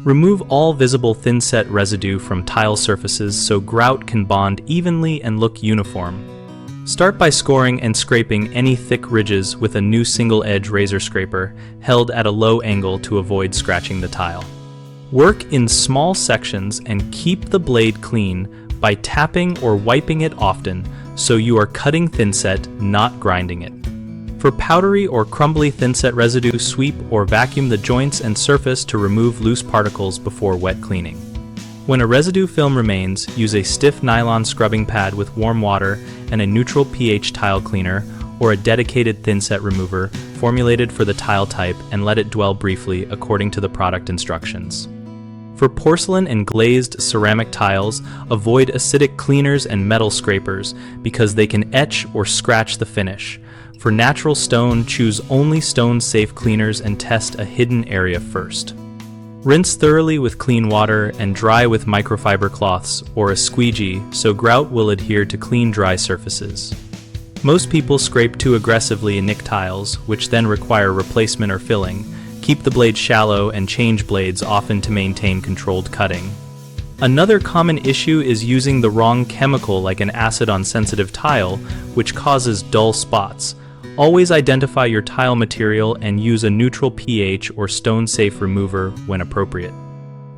Remove all visible thinset residue from tile surfaces so grout can bond evenly and look uniform. Start by scoring and scraping any thick ridges with a new single-edge razor scraper held at a low angle to avoid scratching the tile. Work in small sections and keep the blade clean by tapping or wiping it often so you are cutting thinset, not grinding it. For powdery or crumbly thinset residue, sweep or vacuum the joints and surface to remove loose particles before wet cleaning. When a residue film remains, use a stiff nylon scrubbing pad with warm water and a neutral pH tile cleaner or a dedicated thinset remover formulated for the tile type and let it dwell briefly according to the product instructions. For porcelain and glazed ceramic tiles, avoid acidic cleaners and metal scrapers because they can etch or scratch the finish. For natural stone, choose only stone-safe cleaners and test a hidden area first. Rinse thoroughly with clean water and dry with microfiber cloths or a squeegee so grout will adhere to clean, dry surfaces. Most people scrape too aggressively and nick tiles, which then require replacement or filling. Keep the blade shallow and change blades often to maintain controlled cutting. Another common issue is using the wrong chemical like an acid on sensitive tile, which causes dull spots. Always identify your tile material and use a neutral pH or stone-safe remover when appropriate.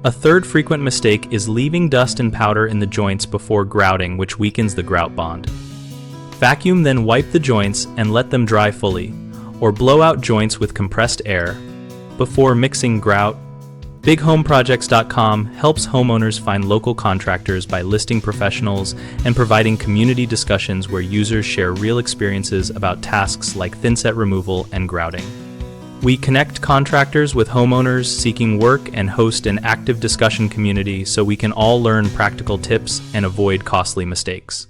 A third frequent mistake is leaving dust and powder in the joints before grouting, which weakens the grout bond. Vacuum, then wipe the joints and let them dry fully, or blow out joints with compressed air before mixing grout. BigHomeProjects.com helps homeowners find local contractors by listing professionals and providing community discussions where users share real experiences about tasks like thinset removal and grouting. We connect contractors with homeowners seeking work and host an active discussion community so we can all learn practical tips and avoid costly mistakes.